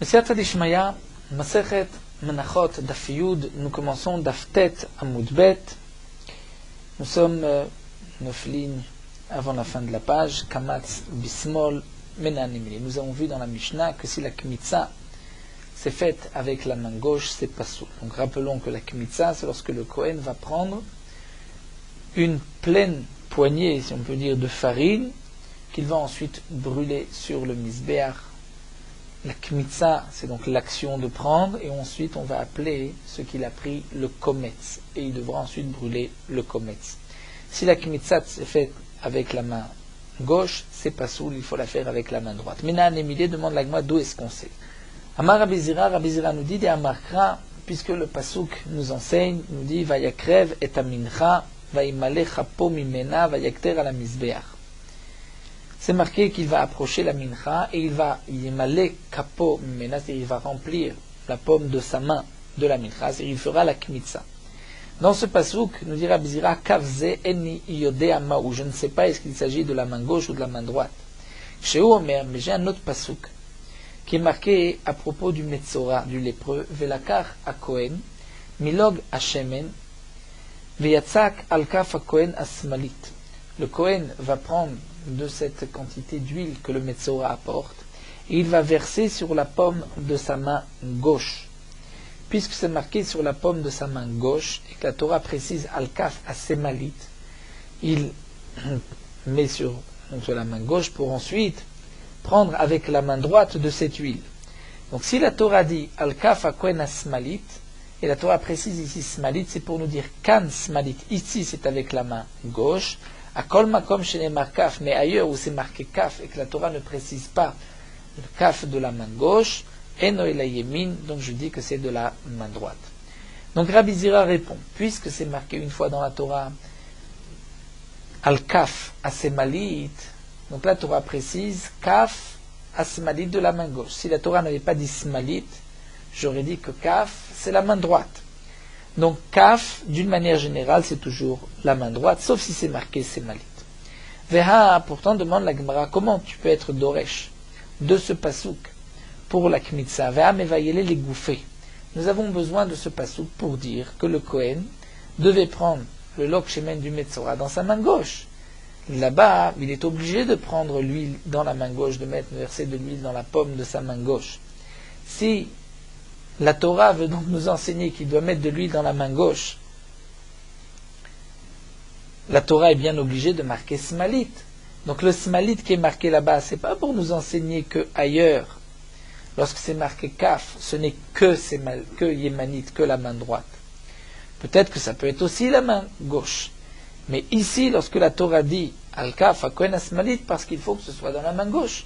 B'siyata d'Ishmaya, Masechet Menachot Daf Yud, nous commençons Daf Tet Amud Bet. Nous sommes 9 lignes avant la fin de la page. Kamatz Bismol Menanimili. Nous avons vu dans la Mishnah que si la Kmitza s'est faite avec la main gauche, c'est pas soul. Donc rappelons que la Kmitza, c'est lorsque le Kohen va prendre une pleine poignée, si on peut dire, de farine, qu'il va ensuite brûler sur le Mizbeach. La Kmitza, c'est donc l'action de prendre, et ensuite on va appeler ce qu'il a pris le Kometz, et il devra ensuite brûler le Kometz. Si la Kmitza s'est faite avec la main gauche, c'est pas soul, il faut la faire avec la main droite. Menan Emilé demande l'agma d'où est-ce qu'on sait. Amar Rabbi Zira nous dit, de Amarkra, puisque le Pasuk nous enseigne, nous dit, Vayakrev et Amincha, Vaimale Chapo Mimena, Vayakter à la Mizbeach. C'est marqué qu'il va approcher la mincha et il va yemale kapo mimena, c'est-à-dire il va remplir la paume de sa main de la mincha, c'est-à-dire il fera la kmitza. Dans ce pasouk, nous dira Bizira kavze eni yodea maou, je ne sais pas est-ce qu'il s'agit de la main gauche ou de la main droite. Chez Omer, mais j'ai un autre pasouk qui est marqué à propos du metzora, du lépreux, velakar a Kohen, milog a shemen, veyatzak al kaf a Kohen asmalit. Le Kohen va prendre de cette quantité d'huile que le Metzora apporte, et il va verser sur la paume de sa main gauche. Puisque c'est marqué sur la paume de sa main gauche, et que la Torah précise Al-Kaf Asemalit, il met sur la main gauche pour ensuite prendre avec la main droite de cette huile. Donc si la Torah dit Al-Kaf Akohen Asmalit, et la Torah précise ici Smalit, c'est pour nous dire Kan Smalit, ici c'est avec la main gauche, à Kol Makom Shenemar Kaf, mais ailleurs où c'est marqué Kaf et que la Torah ne précise pas le Kaf de la main gauche, Eno Ela Yemin, donc je dis que c'est de la main droite. Donc Rabbi Zira répond, puisque c'est marqué une fois dans la Torah Al Kaf Asemalit, donc la Torah précise Kaf Asemalit de la main gauche. Si la Torah n'avait pas dit Smalit, j'aurais dit que Kaf c'est la main droite. Donc, kaf, d'une manière générale, c'est toujours la main droite, sauf si c'est marqué Semalit. Veha, pourtant, demande la Gemara, comment tu peux être Doresh de ce pasouk pour la Kmitza? Veha, mais va y aller les gouffer. Nous avons besoin de ce pasouk pour dire que le Kohen devait prendre le lok shemen du Metzora dans sa main gauche. Là-bas, il est obligé de prendre l'huile dans la main gauche, de verser de l'huile dans la paume de sa main gauche. Si la Torah veut donc nous enseigner qu'il doit mettre de l'huile dans la main gauche, la Torah est bien obligée de marquer Smalit. Donc le Smalit qui est marqué là-bas, c'est pas pour nous enseigner que ailleurs, lorsque c'est marqué Kaf, ce n'est que Yémanite, que la main droite. Peut-être que ça peut être aussi la main gauche. Mais ici, lorsque la Torah dit Al-Kaf, Akohen Smalit, parce qu'il faut que ce soit dans la main gauche.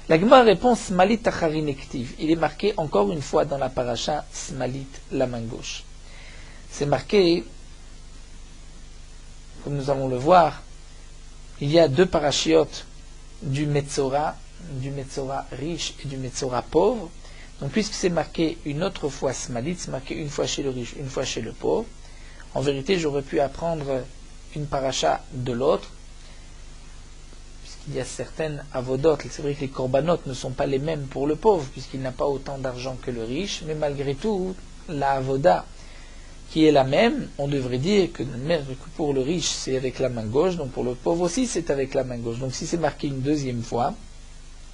La Gemara répond Smalit Acharin Ektiv. Il est marqué encore une fois dans la paracha Smalit, la main gauche. C'est marqué, comme nous allons le voir, il y a deux parachiotes du Metzora riche et du Metzora pauvre. Donc puisque c'est marqué une autre fois Smalit, c'est marqué une fois chez le riche, une fois chez le pauvre. En vérité, j'aurais pu apprendre une paracha de l'autre. Il y a certaines avodotes, c'est vrai que les corbanotes ne sont pas les mêmes pour le pauvre, puisqu'il n'a pas autant d'argent que le riche, mais malgré tout, la avoda qui est la même, on devrait dire que pour le riche c'est avec la main gauche, donc pour le pauvre aussi c'est avec la main gauche. Donc si c'est marqué une deuxième fois,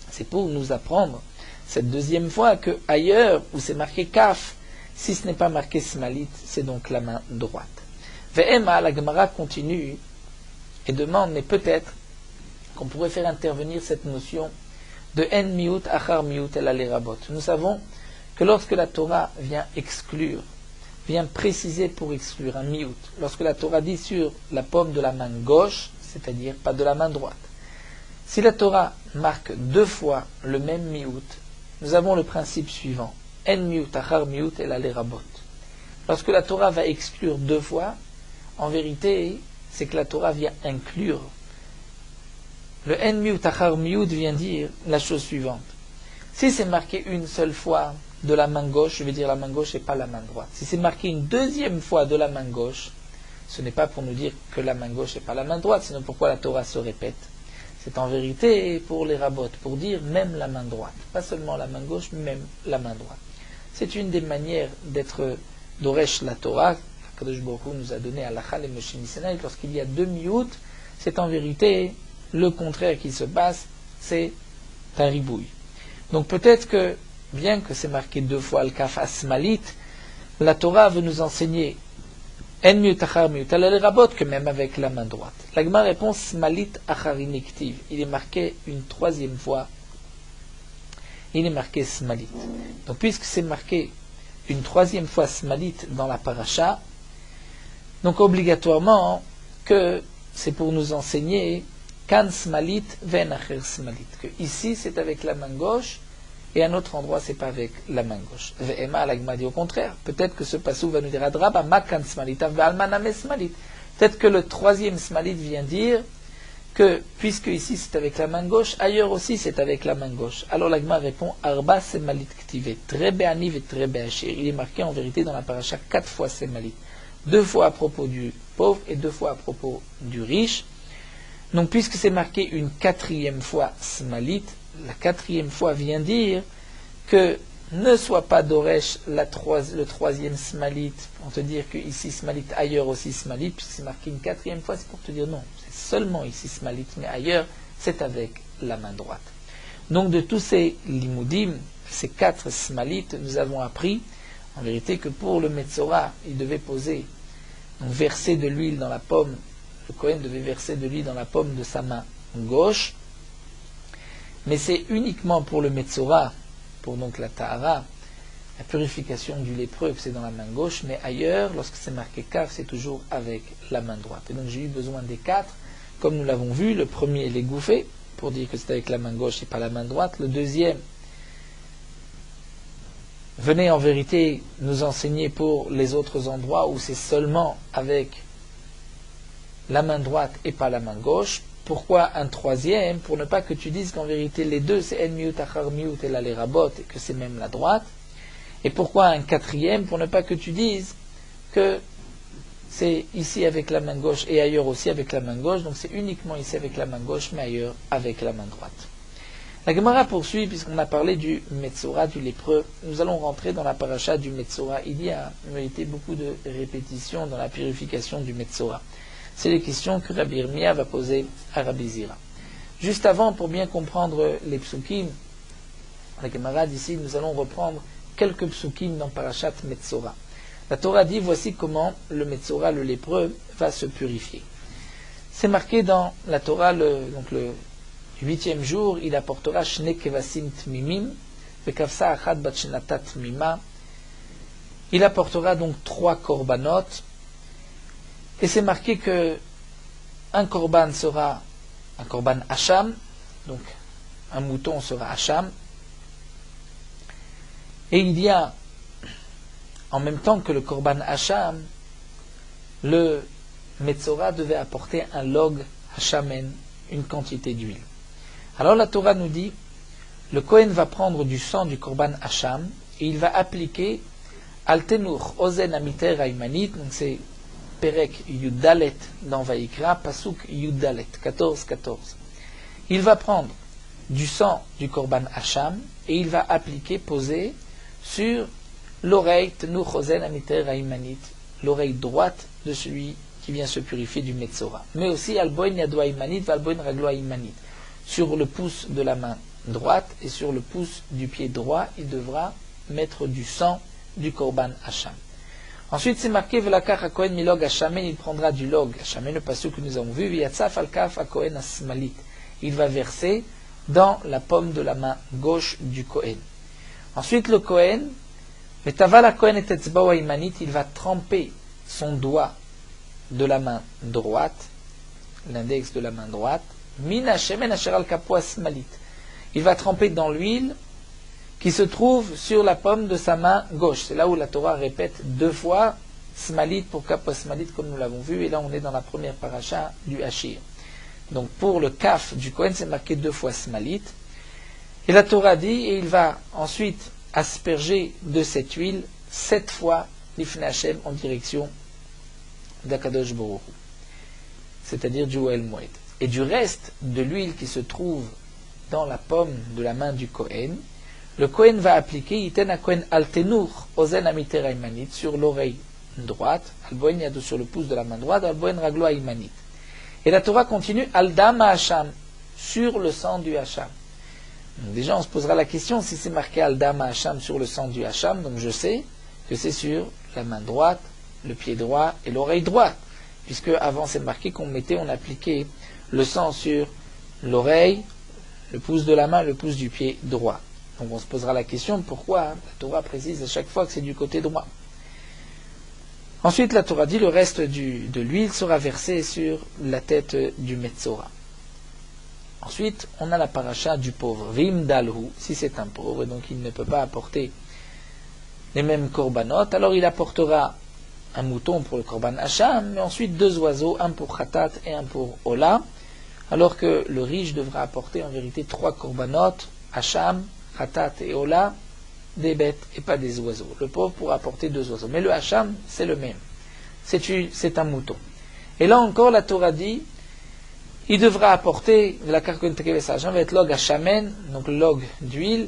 c'est pour nous apprendre cette deuxième fois que ailleurs où c'est marqué kaf, si ce n'est pas marqué smalit, c'est donc la main droite. Ve'ema, la Gemara continue et demande, mais peut-être qu'on pourrait faire intervenir cette notion de en miut achar miut el alerabot. Nous savons que lorsque la Torah vient exclure, vient préciser pour exclure un miut, lorsque la Torah dit sur la paume de la main gauche, c'est-à-dire pas de la main droite, si la Torah marque deux fois le même miut, nous avons le principe suivant, en miut achar miut el alerabot. Lorsque la Torah va exclure deux fois, en vérité, c'est que la Torah vient inclure. Le en miut achar miut vient dire la chose suivante. Si c'est marqué une seule fois de la main gauche, je vais dire la main gauche et pas la main droite. Si c'est marqué une deuxième fois de la main gauche, ce n'est pas pour nous dire que la main gauche et pas la main droite, sinon pourquoi la Torah se répète. C'est en vérité pour les rabotes, pour dire même la main droite. Pas seulement la main gauche, mais même la main droite. C'est une des manières d'être d'Oresh la Torah. Kadosh Baruch Hu nous a donné à l'Achal et Moshe Sinai. Lorsqu'il y a deux miout, c'est en vérité le contraire qui se passe, c'est un ribouille. Donc peut-être que, bien que c'est marqué deux fois le kaf asmalit, la Torah veut nous enseigner en miut achar miut, elle les rabote que même avec la main droite. La Gemara répond smalit acharinektiv. Il est marqué une troisième fois. Il est marqué smalit. Donc puisque c'est marqué une troisième fois smalit dans la paracha, donc obligatoirement que c'est pour nous enseigner kan smalit ven acher smalit, que ici c'est avec la main gauche et à un autre endroit c'est pas avec la main gauche. Ve'ema la Gemara dit au contraire. Peut-être que ce passou va nous dire adraba ma kan smalit ve'almaname smalit. Peut-être que le troisième smalit vient dire que puisque ici c'est avec la main gauche, ailleurs aussi c'est avec la main gauche. Alors la Gemara répond arba semalit ktive très be'aniv et très be'achir. Il est marqué en vérité dans la paracha 4 fois semalit. 2 fois à propos du pauvre et 2 fois à propos du riche. Donc puisque c'est marqué une 4e fois smalit, la 4e fois vient dire que ne sois pas d'Oresh le 3e smalit pour te dire que ici smalit, ailleurs aussi smalit, puisque c'est marqué une 4e fois, c'est pour te dire non, c'est seulement ici smalit, mais ailleurs c'est avec la main droite. Donc de tous ces limoudim, ces 4 smalit, nous avons appris en vérité que pour le Metzora, il devait poser, donc verser de l'huile dans la pomme, le Kohen devait verser de l'huile dans la pomme de sa main gauche, mais c'est uniquement pour le Metzora, pour donc la Tahara, la purification du lépreux, que c'est dans la main gauche, mais ailleurs, lorsque c'est marqué Kaf, c'est toujours avec la main droite. Et donc j'ai eu besoin des 4, comme nous l'avons vu, le premier les gouffés, pour dire que c'est avec la main gauche et pas la main droite. Le deuxième venait en vérité nous enseigner pour les autres endroits où c'est seulement avec la main droite et pas la main gauche. Pourquoi un troisième? Pour ne pas que tu dises qu'en vérité les deux c'est en miut achar miut et la les rabot et que c'est même la droite. Et pourquoi un quatrième? Pour ne pas que tu dises que c'est ici avec la main gauche et ailleurs aussi avec la main gauche. Donc c'est uniquement ici avec la main gauche mais ailleurs avec la main droite. La Gemara poursuit puisqu'on a parlé du Metzora, du lépreux. Nous allons rentrer dans la paracha du Metzora. Il y a en vérité beaucoup de répétitions dans la purification du Metzora. C'est les questions que Rabbi Yirmiyah va poser à Rabbi Zira. Juste avant, pour bien comprendre les psukim, la Gemara d'ici, nous allons reprendre quelques psukim dans Parashat Metzora. La Torah dit, voici comment le Metzora, le lépreux, va se purifier. C'est marqué dans la Torah, donc le 8e jour, il apportera Shne Kevasim Tmimim, Vekavsa Achad Batshenata Tmima. Il apportera donc 3 korbanot. Et c'est marqué que un korban sera un korban hacham, donc un mouton sera hacham. Et il y a, en même temps que le korban hacham, le Metzora devait apporter un log hachamen, une quantité d'huile. Alors la Torah nous dit, le Kohen va prendre du sang du korban hacham et il va appliquer altenur ozen amiter aymanit, donc c'est Perek Yudalet dans Vaïkra, Pasuk Yudalet, 14-14. Il va prendre du sang du korban hacham et il va appliquer, poser sur l'oreille Tenur Ozen Amiter Aymanit, l'oreille droite de celui qui vient se purifier du Metzora. Mais aussi Alboin Yado Aymanit, Valboin Raglo Aymanit. Sur le pouce de la main droite et sur le pouce du pied droit, il devra mettre du sang du korban hacham. Ensuite, c'est marqué Velakach HaKohen milog Hashamen, il prendra du log Hashamen, le passage que nous avons vu, Viyatzaf al-Kaf HaKohen Asmalit. Il va verser dans la paume de la main gauche du Kohen. Ensuite, le Kohen, Vetaval HaKohen et Etzbao Aymanit, il va tremper son doigt de la main droite, l'index de la main droite, Min Hashemen Asher al-Kapo Asmalit. Il va tremper dans l'huile qui se trouve sur la paume de sa main gauche. C'est là où la Torah répète 2 fois Smalit pour Kapo Smalit, comme nous l'avons vu, et là on est dans la première paracha du Hachir. Donc pour le Kaf du Kohen, c'est marqué 2 fois Smalit. Et la Torah dit, et il va ensuite asperger de cette huile 7 fois l'Ifne Hashem en direction d'Akadosh Baruch Hu, c'est-à-dire du Oel Moed. et du reste de l'huile qui se trouve dans la paume de la main du Kohen, le Kohen va appliquer Iten a Kohen altenur ozen amitera imanit sur l'oreille droite, alboen yado sur le pouce de la main droite, alboen raglo imanit. Et la Torah continue Aldam Hacham, sur le sang du Hacham. Donc déjà, on se posera la question si c'est marqué Aldam Hacham sur le sang du Hacham, donc je sais que c'est sur la main droite, le pied droit et l'oreille droite, puisque avant c'est marqué on appliquait le sang sur l'oreille, le pouce de la main, le pouce du pied droit. Donc on se posera la question pourquoi la Torah précise à chaque fois que c'est du côté droit. Ensuite, la Torah dit le reste de l'huile sera versé sur la tête du Metzora. Ensuite, on a la paracha du pauvre. Vim dalhu, si c'est un pauvre, donc il ne peut pas apporter les mêmes korbanot, alors il apportera un mouton pour le korban hacham, mais ensuite 2 oiseaux, un pour khatat et un pour ola, alors que le riche devra apporter en vérité 3 korbanot, hacham, khatat et ola, des bêtes et pas des oiseaux. Le pauvre pourra apporter 2 oiseaux. Mais le hacham, c'est le même. C'est un mouton. Et là encore, la Torah dit, il devra apporter, la karkon tekeves hacham va être log hachamen, donc le log d'huile.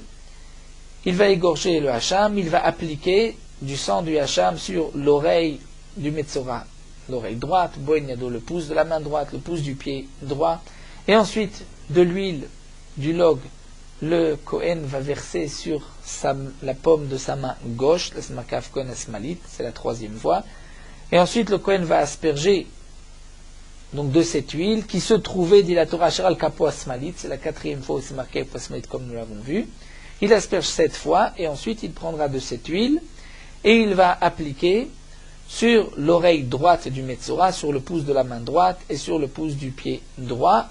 Il va égorger le hacham, il va appliquer du sang du hacham sur l'oreille du Metzora, l'oreille droite, boen yado, le pouce de la main droite, le pouce du pied droit. Et ensuite, de l'huile du log, le Kohen va verser sur la paume de sa main gauche, c'est la 3e fois, et ensuite le Kohen va asperger donc de cette huile qui se trouvait, dit la Torah, Sheral Kapo Asmalit, c'est la 4e fois où c'est marqué Kapo Asmalit comme nous l'avons vu. Il asperge 7 fois et ensuite il prendra de cette huile et il va appliquer sur l'oreille droite du Metzora, sur le pouce de la main droite et sur le pouce du pied droit,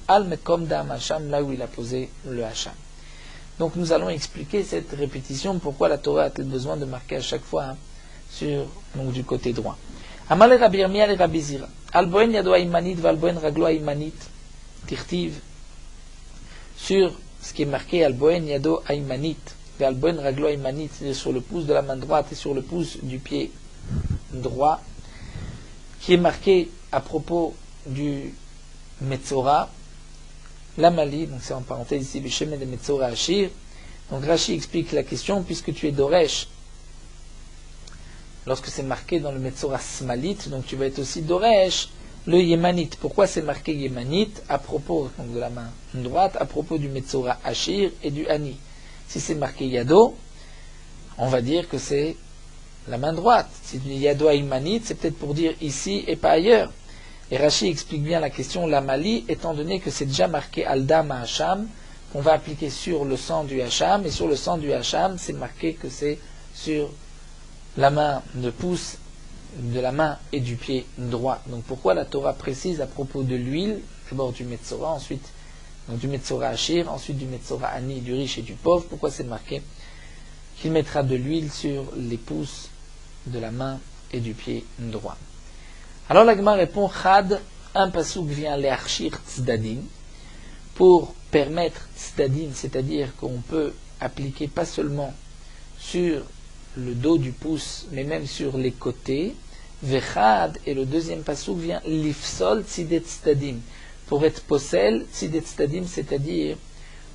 Al Mekom Dam Hacham, là où il a posé le Hacham. Donc nous allons expliquer cette répétition, pourquoi la Torah a-t-elle besoin de marquer à chaque fois sur donc, du côté droit. Amal Rabbi Yirmiyah et Rabbi Zira. Alboen yado imanit valboen raglo imanit tirtiv. Sur ce qui est marqué Alboen yado imanit valboen raglo imanit, c'est-à-dire sur le pouce de la main droite et sur le pouce du pied droit, qui est marqué à propos du Metzora. L'Amali, donc c'est en parenthèse ici, Bishemen de Metzora Ashir. Donc Rashi explique la question, puisque tu es Doresh, lorsque c'est marqué dans le Metzora Smalit, donc tu vas être aussi Doresh, le Yemanit. Pourquoi c'est marqué Yemanit à propos donc de la main droite, à propos du Metzora Ashir et du Ani? Si c'est marqué Yado, on va dire que c'est la main droite. Si tu dis Yado Yemanit, c'est peut-être pour dire ici et pas ailleurs. Et Rashi explique bien la question, la Mali, étant donné que c'est déjà marqué Aldam Hacham, qu'on va appliquer sur le sang du Hacham, et sur le sang du Hacham, c'est marqué que c'est sur la main de pouce de la main et du pied droit. Donc pourquoi la Torah précise à propos de l'huile, d'abord du Metzora, ensuite donc du Metzora Ashir, ensuite du Metzora Ani, du riche et du pauvre, pourquoi c'est marqué qu'il mettra de l'huile sur les pouces de la main et du pied droit? Alors la Gemara répond, Chad, un pasouk vient l'Archir Tzdadim, pour permettre Tzdadim, c'est-à-dire qu'on peut appliquer pas seulement sur le dos du pouce, mais même sur les côtés. Vechad, et le deuxième pasouk vient Lifsol Tzidet Tzdadim, pour être possel Tzidet Tzdadim, c'est-à-dire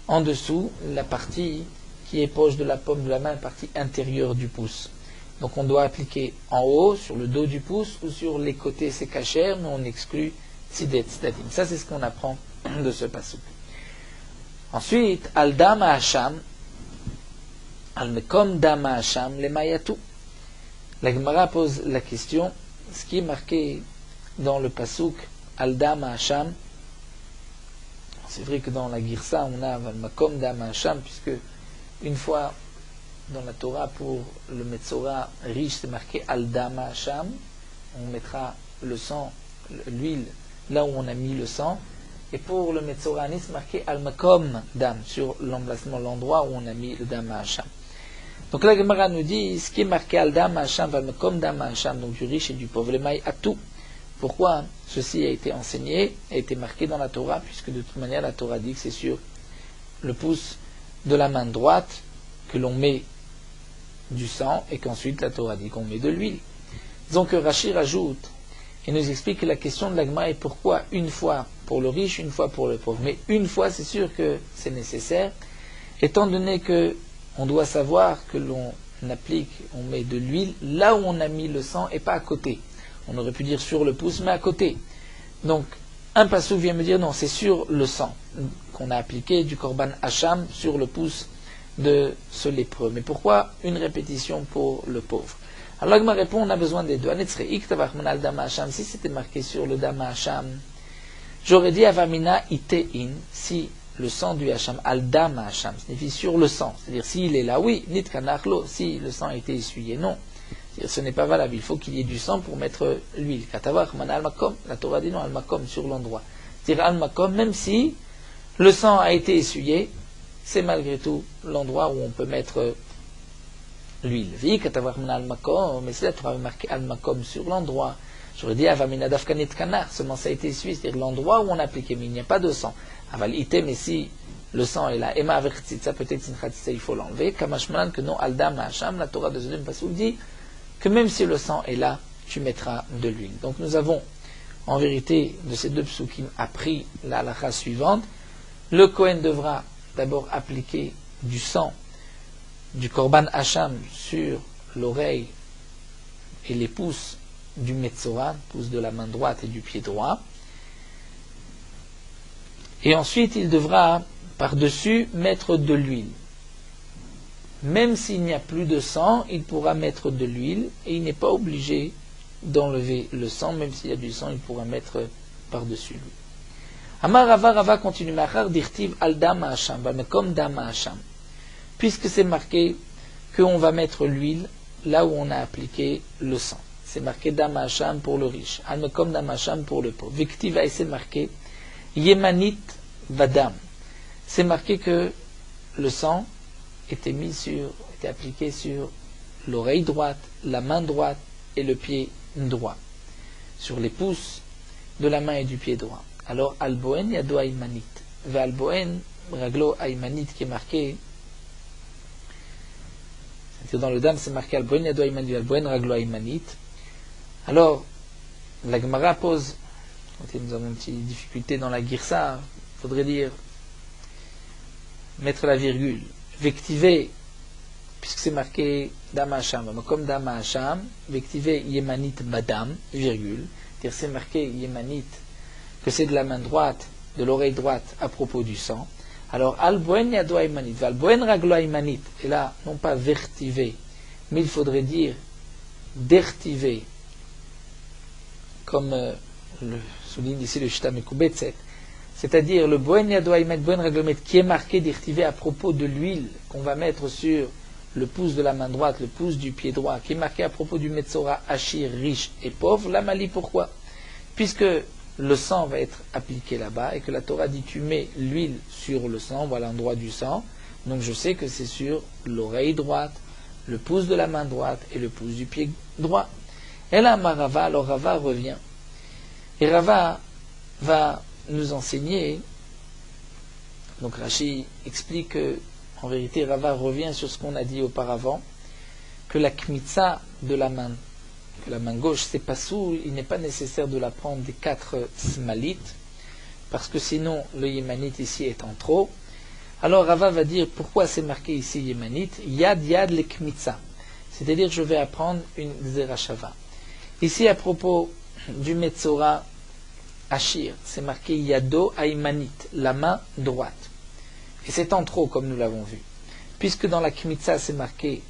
en dessous, la partie qui est proche de la paume de la main, la partie intérieure du pouce. Donc on doit appliquer en haut, sur le dos du pouce, ou sur les côtés, c'est kasher, mais on exclut Tzidet Tzdadim. Ça, c'est ce qu'on apprend de ce passouk. Ensuite, Aldam Hacham, Al-Mekom Dam Hacham, le Mayatou. La Gemara pose la question, ce qui est marqué dans le passouk Aldam Hacham, c'est vrai que dans la Girsa, on a Al-Mekom Dam Hacham, puisque une fois dans la Torah, pour le Metzora riche, c'est marqué Aldam Hacham. On mettra le sang, l'huile, là où on a mis le sang. Et pour le Metzora Ani, c'est marqué Al-Makom Dam, sur l'emplacement, l'endroit où on a mis le Dam Hacham. Donc la Gemara nous dit, ce qui est marqué Aldam Hacham, Al-Makom Dam Hacham, donc du riche et du pauvre, le maï à tout. Pourquoi ceci a été enseigné, a été marqué dans la Torah, puisque de toute manière, la Torah dit que c'est sur le pouce de la main droite que l'on met du sang, et qu'ensuite la Torah dit qu'on met de l'huile. Donc Rashi rajoute et nous explique que la question de la Gemara est pourquoi une fois pour le riche, une fois pour le pauvre. Mais une fois, c'est sûr que c'est nécessaire, étant donné que on doit savoir que l'on applique, on met de l'huile là où on a mis le sang et pas à côté. On aurait pu dire sur le pouce, mais à côté. Donc, un passouk vient me dire non, c'est sur le sang qu'on a appliqué du korban hacham sur le pouce de ce lépreux. Mais pourquoi une répétition pour le pauvre? Alors l'agma répond, on a besoin des deux. Si c'était marqué sur le dama hacham, j'aurais dit avamina itein, si le sang du hacham, al dama hacham, signifie sur le sang. C'est-à-dire s'il est là, oui, nit kanachlo, si le sang a été essuyé, non. C'est-à-dire ce n'est pas valable, il faut qu'il y ait du sang pour mettre l'huile. Katavach man al makom, la Torah dit non, al makom, sur l'endroit. C'est-à-dire al makom, même si le sang a été essuyé, c'est malgré tout l'endroit où on peut mettre l'huile. Vi katavach man al makom, mais c'est la Torah marqué al makom sur l'endroit. J'aurais dit avamina dafkanit kanar, seulement ça a été essuyé, c'est-à-dire l'endroit où on a appliqué, mais il n'y a pas de sang. Aval ite, mais si le sang est là, ema avertitza, peut-être sin khatitza, il faut l'enlever. Kamashmalan, que non, aldam hacham, la Torah de Zedem Passouk dit que même si le sang est là, tu mettras de l'huile. Donc nous avons, en vérité, de ces deux psukim appris la halakha suivante. Le Kohen devra d'abord appliquer du sang du korban hacham sur l'oreille et les pouces du metzora, pouce de la main droite et du pied droit. Et ensuite, il devra, par-dessus, mettre de l'huile. Même s'il n'y a plus de sang, il pourra mettre de l'huile et il n'est pas obligé d'enlever le sang, même s'il y a du sang, il pourra mettre par-dessus lui. Amar Rava, Rava continue, Machar dirtiv al dama hacham, comme dama hacham, puisque c'est marqué qu'on va mettre l'huile là où on a appliqué le sang. C'est marqué dama hacham pour le riche, al comme dama hacham pour le pauvre. Viktiva, et c'est marqué yemanit vadam. C'est marqué que le sang était appliqué sur l'oreille droite, la main droite et le pied droit, sur les pouces de la main et du pied droit. Alors, alboen yado aymanit, ve alboen raglo aymanit qui est marqué, c'est-à-dire dans le dam c'est marqué alboen yado aymanit, alboen raglo aymanit. Alors, la Gemara pose, nous avons une petite difficulté dans la girsa, il faudrait dire mettre la virgule. Vectiver, puisque c'est marqué Dama Hacham, comme Dama Hacham, vectiver Yemanit Badam, virgule, c'est-à-dire c'est marqué Yemanit, que c'est de la main droite, de l'oreille droite à propos du sang. Alors, Alboen Yado Aymanit, Alboen Raglo Aymanit, et là, non pas vertiver, mais il faudrait dire dertiver, comme le souligne ici le Shita Mekubetset, c'est-à-dire le Boen Yado Aymet, Boen Raglomet, qui est marqué d'activer à propos de l'huile qu'on va mettre sur le pouce de la main droite, le pouce du pied droit, qui est marqué à propos du Metzora, Hachir, riche et pauvre. La Mali, pourquoi? Puisque le sang va être appliqué là-bas et que la Torah dit tu mets l'huile sur le sang, voilà l'endroit du sang, donc je sais que c'est sur l'oreille droite, le pouce de la main droite et le pouce du pied droit. Et là, Rava, alors Rava revient. Et Rava va nous enseigner, donc Rashi explique que, en vérité, Rava revient sur ce qu'on a dit auparavant, que la kmitza de la main gauche, c'est pas sous, il n'est pas nécessaire de la prendre des 4 smalites, parce que sinon le yémanite ici est en trop. Alors Rava va dire pourquoi c'est marqué ici yémanite, yad yad le kmitza, c'est-à-dire je vais apprendre une zerachava. Ici à propos du metzora Hachir, c'est marqué Yado Aymanit, la main droite. Et c'est en trop, comme nous l'avons vu. Puisque dans la Kmitza, c'est marqué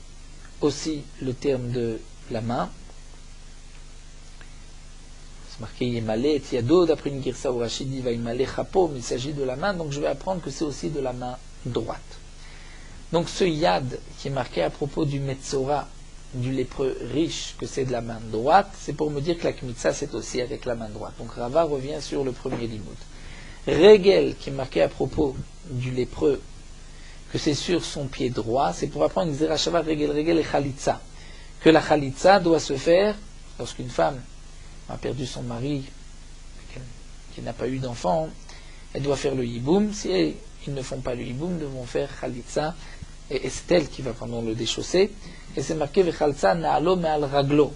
aussi le terme de la main. C'est marqué Yemale, Yado, d'après une girsa où Rachid dit Vaimale Chapo, mais il s'agit de la main, donc je vais apprendre que c'est aussi de la main droite. Donc ce Yad, qui est marqué à propos du Metzora, du lépreux riche, que c'est de la main droite, c'est pour me dire que la Kmitza c'est aussi avec la main droite. Donc Rava revient sur le premier limoud. Regel, qui est marqué à propos du lépreux, que c'est sur son pied droit, c'est pour apprendre Zerachava Regel, Regel et Chalitza. Que la Chalitza doit se faire lorsqu'une femme a perdu son mari, qui n'a pas eu d'enfant, elle doit faire le hiboum. Si ils ne font pas le hiboum, ils devront faire Chalitza, et c'est elle qui va pendant le déchausser. Et c'est marqué Vechalza Naalo Me'al Raglo,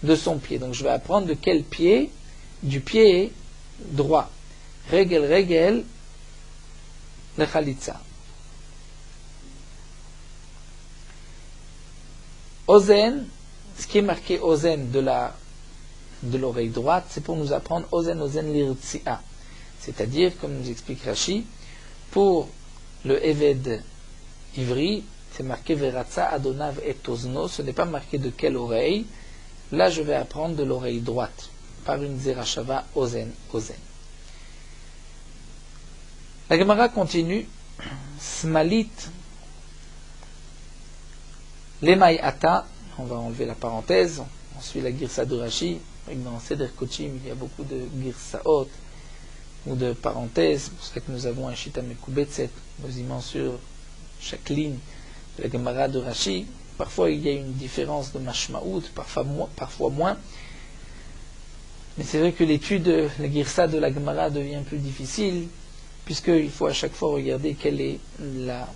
de son pied. Donc je vais apprendre de quel pied? Du pied droit. regel regel le chalitza. Ozen, ce qui est marqué ozen de l'oreille droite, c'est pour nous apprendre ozen ozen l'irtsia. C'est-à-dire, comme nous explique Rashi, pour le Eved Ivri, c'est marqué Veratza Adonav et Ozno, ce n'est pas marqué de quelle oreille. Là, je vais apprendre de l'oreille droite, par une Zerachava Ozen, Ozen. La Gemara continue, Smalit, Lemay Ata, on va enlever la parenthèse, on suit la Girsa de Rashi, dans Seder Kochim, il y a beaucoup de Girsaot, ou de parenthèses, c'est pour ça que nous avons un Shita Mekubetset, quasiment sur chaque ligne de la Gemara de Rashi. Parfois il y a une différence de Mashmaout, parfois moins. Mais c'est vrai que l'étude de la Girsa de la Gemara devient plus difficile, puisqu'il faut à chaque fois regarder quelle est la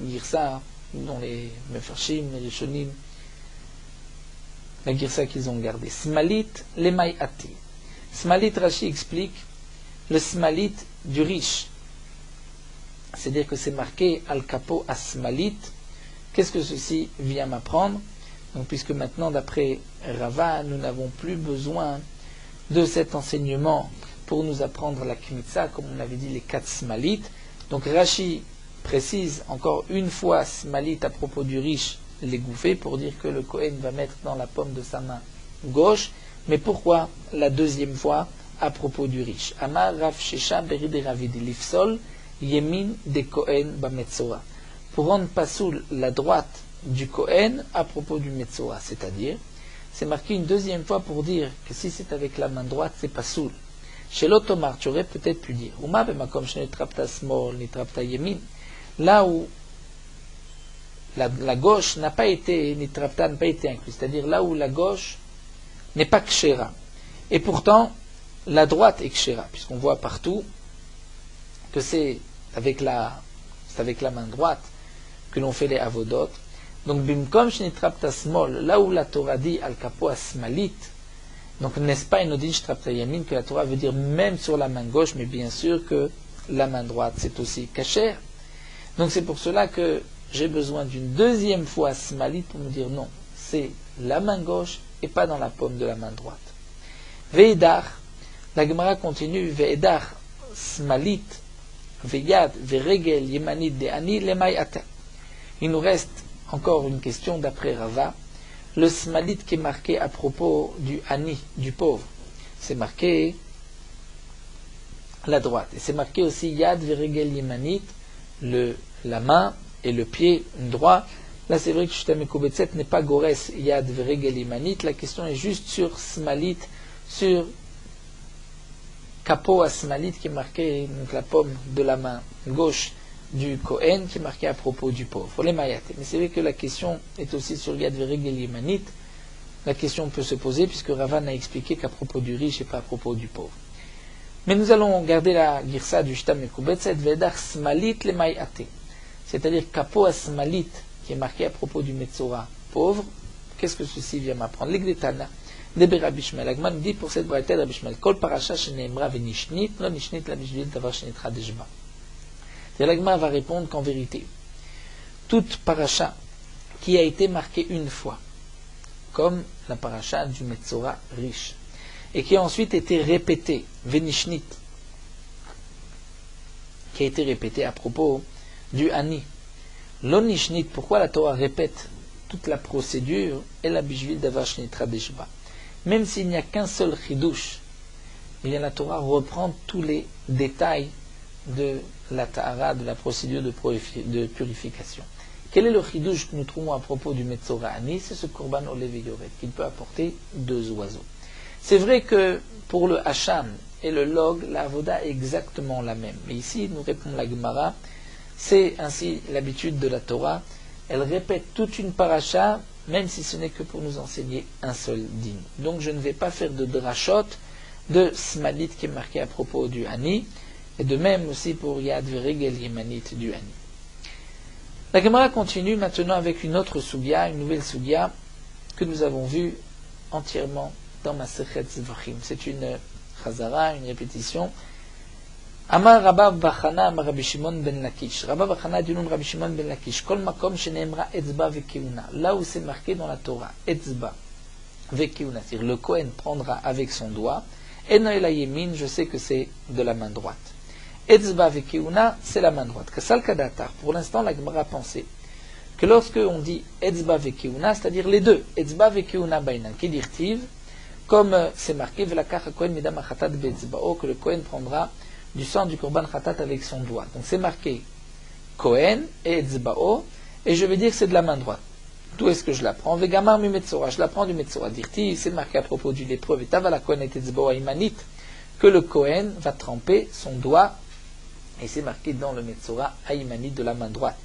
Girsa dont les Mefarshim, les Rishonim, la Girsa qu'ils ont gardée. Smalit lemay ati. Smalit, Rashi explique, le smalit du riche. C'est-à-dire que c'est marqué al capo asmalit. Qu'est-ce que ceci vient m'apprendre? Donc, puisque maintenant, d'après Rava, nous n'avons plus besoin de cet enseignement pour nous apprendre la kmitza, comme on avait dit les 4 smalites. Donc Rashi précise encore une fois smalit à propos du riche, les gouffés, pour dire que le Kohen va mettre dans la paume de sa main gauche. Mais pourquoi la deuxième fois à propos du riche? Amar Rav Shesha Berid Ravid Lifsol Yemin de Kohen Bametzora. Pour rendre pasoul la droite du Kohen à propos du Metzora, c'est-à-dire, c'est marqué une deuxième fois pour dire que si c'est avec la main droite, c'est pasoul. Chez l'Otomar, tu aurais peut-être pu dire, Uma bemakom shenitrapta smol nitrapta yemin, là où la gauche n'a pas été, nitrapta n'a pas été inclus, c'est-à-dire là où la gauche n'est pas kshera. Et pourtant, la droite est kshera, puisqu'on voit partout que c'est avec la main droite que l'on fait les avodot. Donc, bimkom shenitrapta smol, là où la Torah dit al kapo asmalit, donc n'est-ce pas une odin shtrapta yamin que la Torah veut dire même sur la main gauche, mais bien sûr que la main droite c'est aussi kasher. Donc c'est pour cela que j'ai besoin d'une deuxième fois smalit pour me dire non, c'est la main gauche et pas dans la paume de la main droite. Veidar, la Gemara continue, Veidar smalit, veyad, veregel, yemanit, de ani, lemay ata. Il nous reste encore une question d'après Rava. Le smalit qui est marqué à propos du ani, du pauvre, c'est marqué la droite. Et c'est marqué aussi yad veregel yemanit, la main et le pied droit. Là, c'est vrai que Shita Mekubetset n'est pas gores yad veregel yemanit. La question est juste sur smalit, sur capo à smalit qui est marqué, donc la paume de la main gauche du Kohen qui est marqué à propos du pauvre, les mayate. Mais c'est vrai que la question est aussi sur Yad Veregel Yemanit. La question peut se poser puisque Ravan a expliqué qu'à propos du riche et pas à propos du pauvre. Mais nous allons garder la girsa du Shita Mekubetset, Vedar Smalit le mayate. C'est-à-dire capo à smalit qui est marqué à propos du Metzora pauvre. Qu'est-ce que ceci vient m'apprendre? L'Igdetana de Rabbi Shmuel. Agman dit pour cette braïta de Rabbi Shmuel, Kol parasha sheneemra venishnit, lo nishnit la bishvil davar shenitra dejba. L'Agma va répondre qu'en vérité, toute paracha qui a été marquée une fois, comme la paracha du Metzora riche, et qui a ensuite été répétée, Venishnit, qui a été répétée à propos du Ani. L'Onishnit, pourquoi la Torah répète toute la procédure, et la Bishvil Davar Shnitra Deshba. Même s'il n'y a qu'un seul chidouche, la Torah reprend tous les détails de la ta'ara, de la procédure de purification. Quel est le chidouche que nous trouvons à propos du Metzora Ani? C'est ce korban olev et yored, qu'il peut apporter 2 oiseaux. C'est vrai que pour le hacham et le log, la avoda est exactement la même. Mais ici, nous répond la Gemara, c'est ainsi l'habitude de la Torah. Elle répète toute une paracha, même si ce n'est que pour nous enseigner un seul din. Donc je ne vais pas faire de drachot, de smalit qui est marqué à propos du Ani, et de même aussi pour Yad Veregel Yemanit du Ani. La Gemara continue maintenant avec une autre sugya, une nouvelle sugya que nous avons vue entièrement dans Masechet Zvachim. C'est une chazara, une répétition Amar Rabba Bachana Amar Rabbi Shimon ben Lakish. Rabba Bachana du nom de Rabbi Shimon ben Lakish. Kol makom shenemra etzba vekeuna. Là où c'est marqué dans la Torah, etzba vekeuna, c'est-à-dire le Kohen prendra avec son doigt. Eno la yemin, je sais que c'est de la main droite. Etzba vekeuna, c'est la main droite. Kasal kadatar. Pour l'instant, la Gemara a pensé que lorsque on dit etzba vekeuna, c'est-à-dire les deux, etzba vekeuna bainan, qui dirtive, comme c'est marqué velakach Kohen midam achatat beetzbao, que le Kohen prendra du sang du korban khatat avec son doigt. Donc c'est marqué Kohen et etzbao, et je vais dire que c'est de la main droite. D'où est-ce que je l'apprends? Vegamar mi metzora, je l'apprends du metzora. Dirti, c'est marqué à propos du lépreux, vetavala Kohen et etzbao imanit, que le Kohen va tremper son doigt, et c'est marqué dans le metzora imanit de la main droite.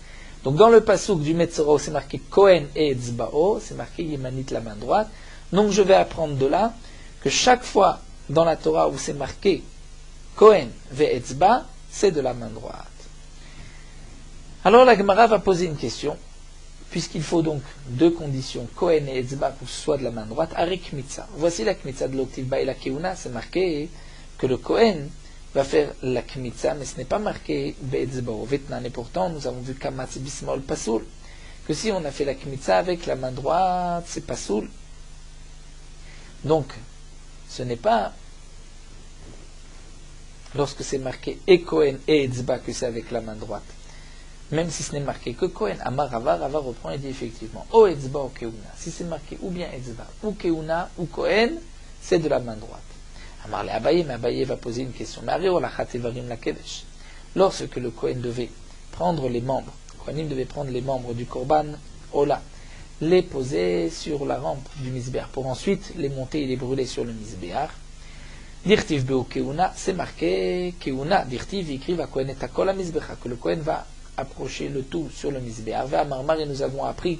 Donc dans le pasouk du metzora, c'est marqué Kohen et etzbao, c'est marqué imanit la main droite. Donc je vais apprendre de là que chaque fois dans la Torah où c'est marqué Kohen ve'etzba, c'est de la main droite. Alors la Gemara va poser une question, puisqu'il faut donc deux conditions, Kohen et etzba, pour que ce soit de la main droite, Arik Mitza. Voici la Kmitza de l'Oktivba et la Keuna, c'est marqué que le Kohen va faire la Kmitza, mais ce n'est pas marqué be'etzba ou vetnan, et pourtant nous avons vu Kamatz bismol pasoul, que si on a fait la Kmitza avec la main droite, c'est pasoul. Donc, ce n'est pas lorsque c'est marqué et Kohen et etzba que c'est avec la main droite. Même si ce n'est marqué que Kohen, Amar Rava, Rava reprend et dit effectivement o etzba ou keuna. Si c'est marqué ou bien etzba, ou keuna, ou Kohen, c'est de la main droite. Amar le Abaye, mais Abaye va poser une question. Lorsque le Kohen devait prendre les membres, Kohanim devait prendre les membres du Korban Ola, les poser sur la rampe du Misbéar, pour ensuite les monter et les brûler sur le Misbéar. Dirtiv beo keuna, c'est marqué keuna, dirtiv, écrive à Kohen et à Kol Misbecha, que le Kohen va approcher le tout sur le Misbéar. Ve Amarmar, et nous avons appris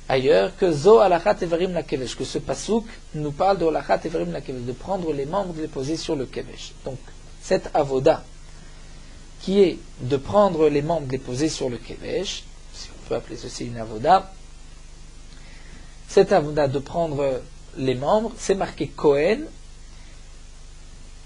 ailleurs que Zo alachat evarim la kevesh, que ce pasouk nous parle de alachat evarim la kevesh, de prendre les membres, de les poser sur le kevesh. Donc, cette avoda, qui est de prendre les membres, de les poser sur le kevesh, si on peut appeler ceci une avoda, cette avoda de prendre les membres, c'est marqué Kohen,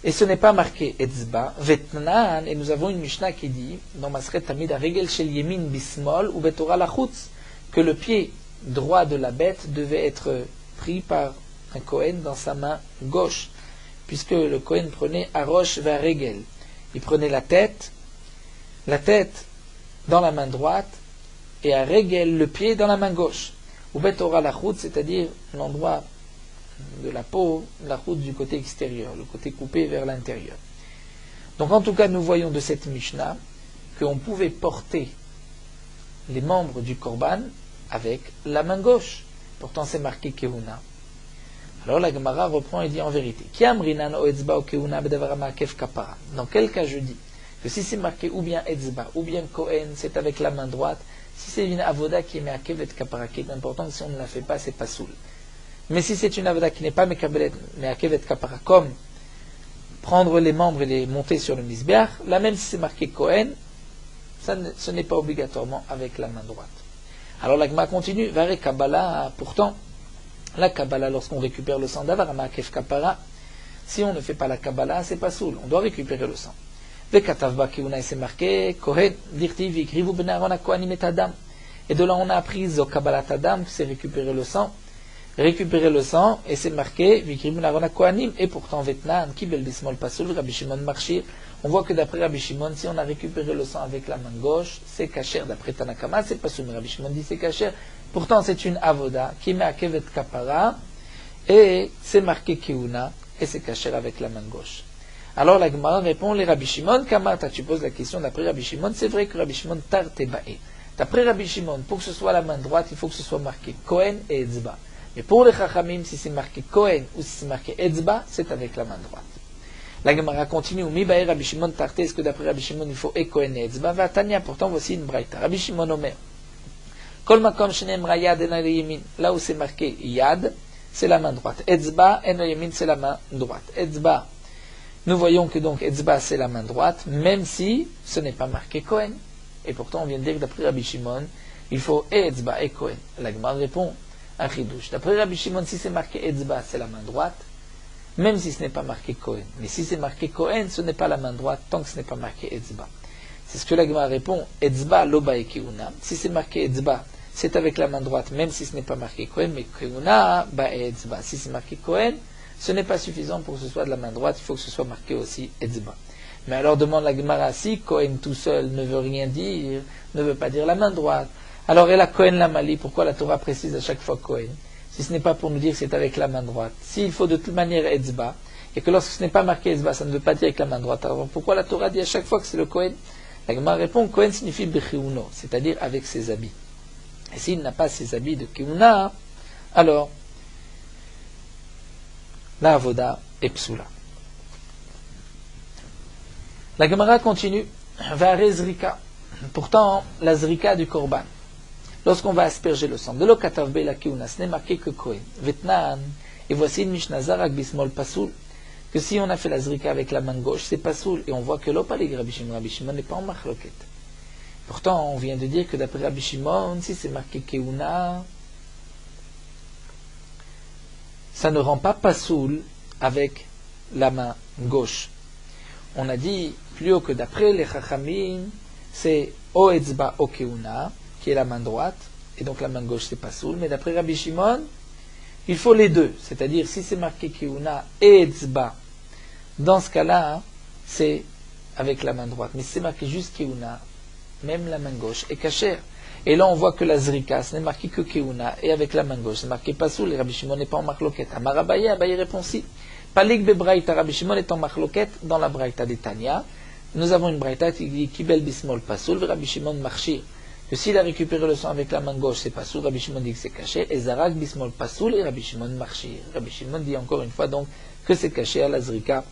et ce n'est pas marqué etzba, vetnan, et nous avons une Mishnah qui dit, dans Masret Tamid, Regel shel yemin bismol, ou betora lachutz, que le pied droit de la bête devait être pris par un Kohen dans sa main gauche, puisque le Kohen prenait Arosh vers Regel. Il prenait la tête dans la main droite, et à Regel, le pied dans la main gauche. Ou betora lachutz, c'est-à-dire l'endroit de la peau, la route du côté extérieur, le côté coupé vers l'intérieur. Donc en tout cas, nous voyons de cette Mishnah qu'on pouvait porter les membres du Korban avec la main gauche. Pourtant c'est marqué Keuna. Alors la Gemara reprend et dit en vérité, dans quel cas je dis que si c'est marqué ou bien Etzba ou bien Kohen, c'est avec la main droite, si c'est une avoda qui est me'akev et kapara, qui est importante, si on ne la fait pas, c'est pas soul. Mais si c'est une avoda qui n'est pas me'akev et kapara, comme prendre les membres et les monter sur le misbeach, là même si c'est marqué Kohen, ce n'est pas obligatoirement avec la main droite. Alors la Gemara continue, Vare Kabbalah, pourtant, la Kabbalah, lorsqu'on récupère le sang d'Avar, Ma'akev kapara, si on ne fait pas la Kabbalah, c'est pas soul, on doit récupérer le sang. Vekatavba Keuna, c'est marqué, Kohen, dirtiv, ikrivu ben Aaron Kohanim et Adam. Et de là on a appris, Zo Kabbalat Adam, c'est récupérer le sang, et c'est marqué, Vikrivu ben Aaron Kohanim, et pourtant Vetnan, qui bel bismol pasoul, Rabbi Shimon marchir. On voit que d'après Rabbi Shimon, si on a récupéré le sang avec la main gauche, c'est kasher. D'après Tanakama, c'est pas soul, mais Rabbi Shimon dit c'est kasher. Pourtant, c'est une avoda qui met à kevet kapara, et c'est marqué Keuna, et c'est kasher avec la main gauche. Alors la Gemara répond, les Rabbi Shimon, Kamata, tu poses la question d'après Rabbi Shimon, c'est vrai que Rabbi Shimon tartebae. D'après Rabbi Shimon, pour que ce soit la main droite, il faut que ce soit marqué Kohen et Etzba. Mais pour les Chachamim, si c'est marqué Kohen ou si c'est marqué Etzba, c'est avec la main droite. La Gemara continue, Mi bae Rabbi Shimon tarte, est-ce que d'après Rabbi Shimon, il faut et Kohen et Etzba? Va Tanya, pourtant voici une braïta. Rabbi Shimon omer. Kol makom shenemra yad en yemin. Là où c'est marqué Yad, c'est la main droite. Etzba en yemin, c'est la main droite. Etzba. Nous voyons que donc Etzba c'est la main droite, même si ce n'est pas marqué Kohen. Et pourtant on vient de dire que d'après Rabbi Shimon, il faut et Etzba et Kohen. La Gemara répond un chidouche. D'après Rabbi Shimon, si c'est marqué Etzba c'est la main droite, même si ce n'est pas marqué Kohen. Mais si c'est marqué Kohen, ce n'est pas la main droite tant que ce n'est pas marqué Etzba. C'est ce que la Gemara répond, Etzba lo bae keuna. Si c'est marqué Etzba, c'est avec la main droite, même si ce n'est pas marqué Kohen, mais keuna bae Etzba. Si c'est marqué Kohen, ce n'est pas suffisant pour que ce soit de la main droite, il faut que ce soit marqué aussi Etzba. Mais alors demande la Gemara, si Kohen tout seul ne veut rien dire, ne veut pas dire la main droite, alors et la Kohen la Mali, pourquoi la Torah précise à chaque fois Kohen? Si ce n'est pas pour nous dire que c'est avec la main droite. S'il faut de toute manière Etzba, et que lorsque ce n'est pas marqué Etzba, ça ne veut pas dire avec la main droite, alors pourquoi la Torah dit à chaque fois que c'est le Kohen? La Gemara répond, Kohen signifie Bechiuno, c'est-à-dire avec ses habits. Et s'il n'a pas ses habits de Keuna, alors la Avoda est Psula. La Gemara continue, va Zrika. Pourtant, la Zrika du Korban, lorsqu'on va asperger le sang, de l'Okatav la Keuna, ce n'est marqué que Kohen. Vetnan, et voici une Mishnah Zarak Bismol Pasoul, que si on a fait la Zrika avec la main gauche, c'est Pasoul, et on voit que l'Opalig Rabbi Shimon n'est pas en Machloket. Pourtant, on vient de dire que d'après Rabbi Shimon, si c'est marqué Keuna, ça ne rend pas Pasoul avec la main gauche. On a dit plus haut que d'après les Chachamim, c'est O Etzba O Keuna, qui est la main droite, et donc la main gauche c'est Pasoul, mais d'après Rabbi Shimon, il faut les deux, c'est-à-dire si c'est marqué Keuna et Etzba, dans ce cas-là, c'est avec la main droite, mais si c'est marqué juste Keuna, même la main gauche est cachère. Et là on voit que la Zrika, ce n'est marqué que Keuna, et avec la main gauche, c'est marqué Pasoul, et Rabbi Shimon n'est pas en Machloket. Amar Abaye, Abaye répond si. Palik bebraïta, Rabbi Shimon est en Machloket dans la braïta d'Etania. Nous avons une braïta qui dit Kibel bismol Pasoul, Rabbi Shimon marchir. Que s'il a récupéré le sang avec la main gauche, c'est Pasoul, Rabbi Shimon dit que c'est caché, et Zarak bismol Pasoul, et Rabbi Shimon marchir. Rabbi Shimon dit encore une fois donc que c'est caché à la Zrika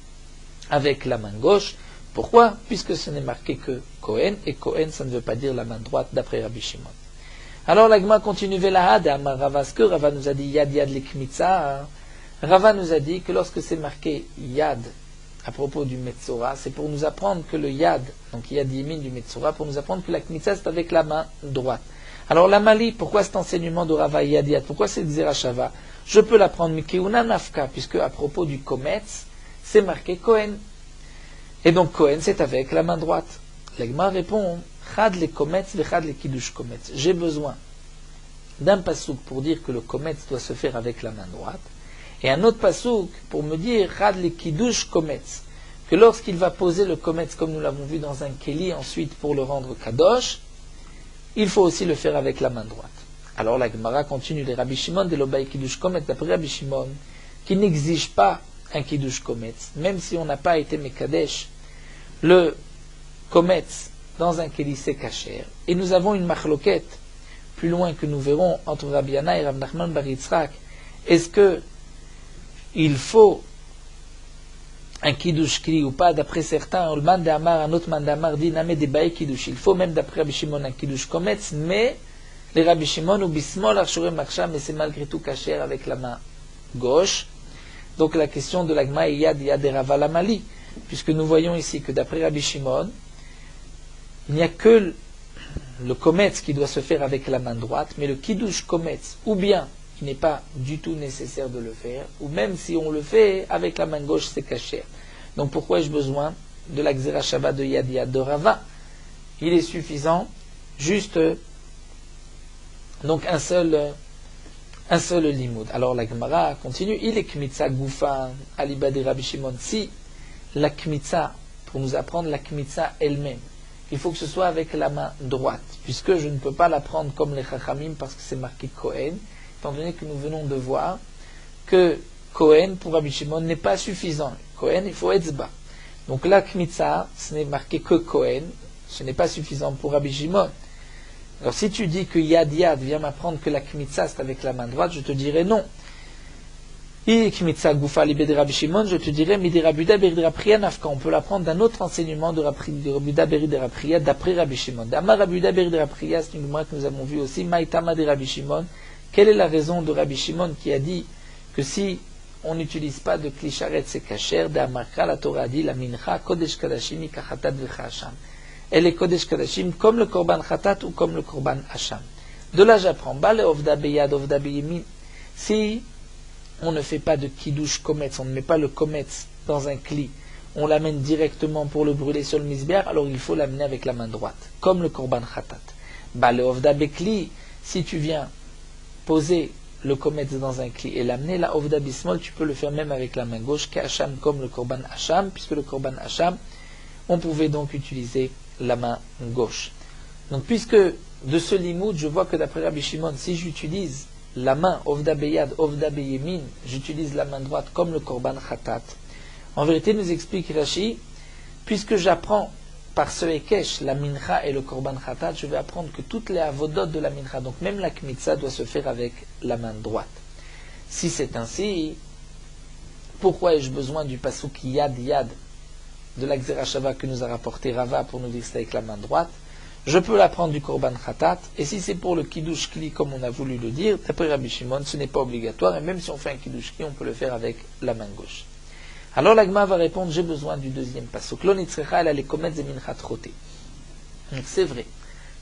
avec la main gauche. Pourquoi? Puisque ce n'est marqué que Kohen, et Kohen ça ne veut pas dire la main droite d'après Rabbi Shimon. Alors l'agma continue Velahad, Amar Rava, ce que Rava nous a dit Yad Yad Lekmitza. Rava nous a dit que lorsque c'est marqué Yad à propos du Metzora, c'est pour nous apprendre que le Yad, donc Yad Yemin du Metzora, pour nous apprendre que la Kmitza c'est avec la main droite. Alors la Mali, pourquoi cet enseignement de Rava Yad Yad? Pourquoi c'est Zerachava? Je peux l'apprendre Mikeuna Nafka, puisque à propos du Kometz, c'est marqué Kohen. Et donc Kohen c'est avec la main droite. L'Agma répond Chad le Kometz ve Chad le Kiddush Kometz. J'ai besoin d'un pasouk pour dire que le Kometz doit se faire avec la main droite, et un autre pasouk pour me dire Chad le Kiddush Kometz, que lorsqu'il va poser le Kometz comme nous l'avons vu dans un Keli ensuite pour le rendre Kadosh, il faut aussi le faire avec la main droite. Alors la Gemara continue les Rabbi Shimon de l'Obay Kiddush Kometz, d'après Rabbi Shimon, qui n'exige pas un Kiddush Kometz, même si on n'a pas été Mekadesh, le Kometz dans un Keli c'est Kacher. Et nous avons une Machloket, plus loin que nous verrons, entre Rabbi Yana et Rav Nachman bar Yitzchak. Est-ce que il faut un Kiddush Kli ou pas? D'après certains, un autre Mandamar dit Name de Bae Kiddush. Il faut même d'après Rabbi Shimon un Kiddush Kometz, mais les Rabbi Shimon ou Bismol Arshore Marsha, mais c'est malgré tout Kacher avec la main gauche. Donc la question de l'Agma est Yad Yad et Rava Lamali, puisque nous voyons ici que d'après Rabbi Shimon, il n'y a que le Kometz qui doit se faire avec la main droite, mais le Kiddush Kometz, ou bien il n'est pas du tout nécessaire de le faire, ou même si on le fait avec la main gauche, c'est caché. Donc pourquoi ai-je besoin de la Xera Shabbat de Yad Yad de Rava? Il est suffisant, juste donc un seul limoud. Alors la Gemara continue, il est Kmitza Goufa Aliba de Rabbi Shimon. Si la Kmitza, pour nous apprendre la Kmitza elle-même, il faut que ce soit avec la main droite, puisque je ne peux pas la prendre comme les Chachamim parce que c'est marqué Kohen, étant donné que nous venons de voir que Kohen pour Rabbi Shimon n'est pas suffisant. Kohen, il faut Etzba. Donc la Kmitza, ce n'est marqué que Kohen, ce n'est pas suffisant pour Rabbi Shimon. Alors si tu dis que Yad Yad vient m'apprendre que la Kmitza c'est avec la main droite, je te dirais non. Kmitza Goufa Libé de Rabbi Shimon, je te dirais Midi Rabuda Beri Rapriya Nafka. On peut l'apprendre d'un autre enseignement de Rabuda Beri de Rapriya d'après Rabbi Shimon. D'Amar Rabuda Beri de Rapriya, c'est une gemara que nous avons vu aussi, Maïtama de Rabbi Shimon. Quelle est la raison de Rabbi Shimon qui a dit que si on n'utilise pas de Klisharet c'est kacher, d'Amarka la Torah dit la Mincha Kodesh Kadashim Kachatat V'Chasham. Elle est Kodesh Kadashim comme le Korban Khatat ou comme le Korban Hacham. De là j'apprends, Bale Ovda Beyad Ovda Beyemin. Si on ne fait pas de kiddush kometz, on ne met pas le kometz dans un kli, on l'amène directement pour le brûler sur le misbéach, alors il faut l'amener avec la main droite, comme le korban khatat. Bah le ovda bekli, si tu viens poser le kometz dans un kli et l'amener, la ovda bismol, tu peux le faire même avec la main gauche, k'hacham, comme le korban hacham, puisque le korban hacham, on pouvait donc utiliser la main gauche. Donc puisque de ce limoud, je vois que d'après Rabbi Shimon, si j'utilise la main, ovda beyad, ovda beyemin, j'utilise la main droite comme le korban khatat. En vérité, nous explique Rashi, puisque j'apprends par ce Hekesh, la mincha et le korban khatat, je vais apprendre que toutes les avodot de la mincha, donc même la kmitza, doit se faire avec la main droite. Si c'est ainsi, pourquoi ai-je besoin du pasuk yad yad de la Gzera Shava que nous a rapporté Rava pour nous dire que c'est avec la main droite? Je peux l'apprendre du korban khatat, et si c'est pour le kiddush kli comme on a voulu le dire, d'après Rabbi Shimon, ce n'est pas obligatoire, et même si on fait un kiddush kli, on peut le faire avec la main gauche. Alors l'Agma va répondre, j'ai besoin du deuxième pasuk. Lo nitzrecha ela lekometz ze minchat choté. Donc c'est vrai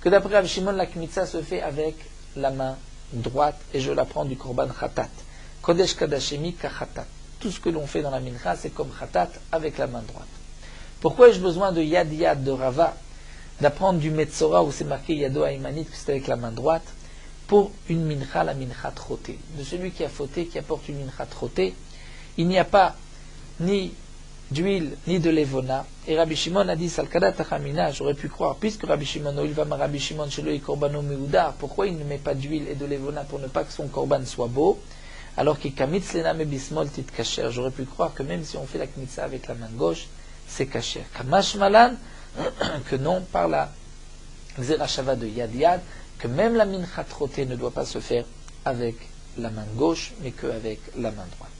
que d'après Rabbi Shimon, la kmitza se fait avec la main droite, et je l'apprends du korban khatat. Kodesh kadashemi ka khatat. Tout ce que l'on fait dans la mincha, c'est comme khatat avec la main droite. Pourquoi ai-je besoin de yad yad de Rava, d'apprendre du Metzora où c'est marqué Yado Aimanit, que c'est avec la main droite, pour une mincha, la mincha troté. De celui qui a fauté, qui apporte une mincha troté, il n'y a pas ni d'huile, ni de levona. Et Rabbi Shimon a dit, Salkada Tachamina, j'aurais pu croire, puisque Rabbi Shimon, il va Rabbi Shimon chez lui, Korbano Meudar, pourquoi il ne met pas d'huile et de levona pour ne pas que son korban soit beau, alors qu'il kamitz lenam bismol tit kacher. J'aurais pu croire que même si on fait la kmitza avec la main gauche, c'est kacher. Kamash malan, que non, par la Xerashava de Yad Yad, que même la mincha troté ne doit pas se faire avec la main gauche, mais qu'avec la main droite.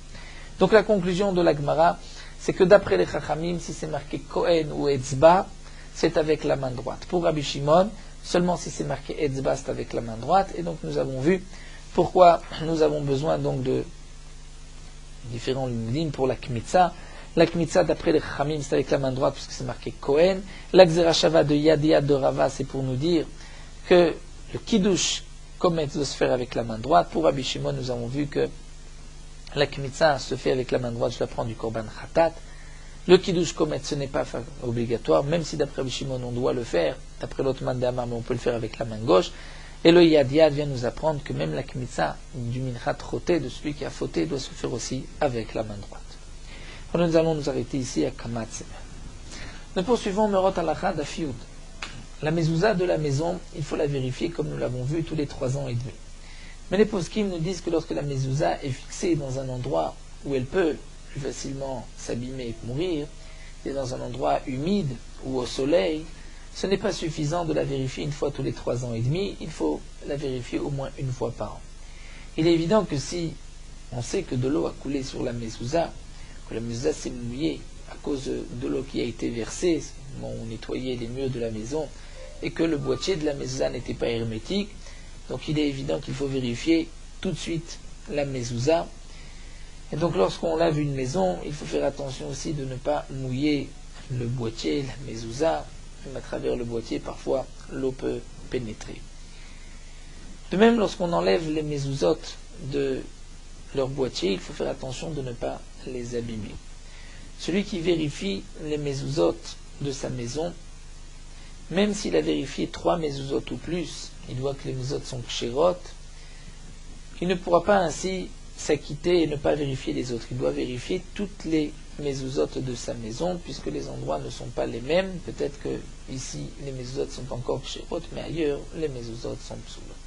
Donc la conclusion de la Gemara, c'est que d'après les Chachamim, si c'est marqué Kohen ou Etzba, c'est avec la main droite. Pour Rabbi Shimon, seulement si c'est marqué Etzba, c'est avec la main droite. Et donc nous avons vu pourquoi nous avons besoin donc de différents lignes pour la Kmitza. La Kmitza, d'après les Chachamim, c'est avec la main droite puisque c'est marqué Kohen. La Xerashava de Yad Yad de Rava, c'est pour nous dire que le Kiddush Kometz doit se faire avec la main droite. Pour Rabbi Shimon, nous avons vu que la Kmitza se fait avec la main droite, je la prends du Korban Khatat. Le Kiddush Kometz, ce n'est pas obligatoire, même si d'après Rabbi Shimon, on doit le faire, d'après l'autre man d'Amar, mais on peut le faire avec la main gauche. Et le Yad Yad vient nous apprendre que même la Kmitza du Minchat Choté, de celui qui a fauté, doit se faire aussi avec la main droite. Alors nous allons nous arrêter ici à Kamatz. Nous poursuivons Merot Halacha d'Afioud. La mezouza de la maison, il faut la vérifier comme nous l'avons vu tous les 3 ans et demi. Mais les poskim nous disent que lorsque la mezouza est fixée dans un endroit où elle peut plus facilement s'abîmer et mourir, et dans un endroit humide ou au soleil, ce n'est pas suffisant de la vérifier une fois tous les 3 ans et demi, il faut la vérifier au moins une fois par an. Il est évident que si on sait que de l'eau a coulé sur la mezouza, que la mezouza s'est mouillée à cause de l'eau qui a été versée, on nettoyait les murs de la maison, et que le boîtier de la mezouza n'était pas hermétique, donc il est évident qu'il faut vérifier tout de suite la mezouza. Et donc lorsqu'on lave une maison, il faut faire attention aussi de ne pas mouiller le boîtier, la mezouza, même à travers le boîtier, parfois l'eau peut pénétrer. De même, lorsqu'on enlève les mezouzotes de leur boîtier, il faut faire attention de ne pas les abîmer. Celui qui vérifie les mezouzotes de sa maison, même s'il a vérifié 3 mezouzotes ou plus, il voit que les mezouzotes sont kshérotes, il ne pourra pas ainsi s'acquitter et ne pas vérifier les autres. Il doit vérifier toutes les mezouzotes de sa maison, puisque les endroits ne sont pas les mêmes. Peut-être que ici les mezouzotes sont encore kshérotes, mais ailleurs les mezouzotes sont psoulotes.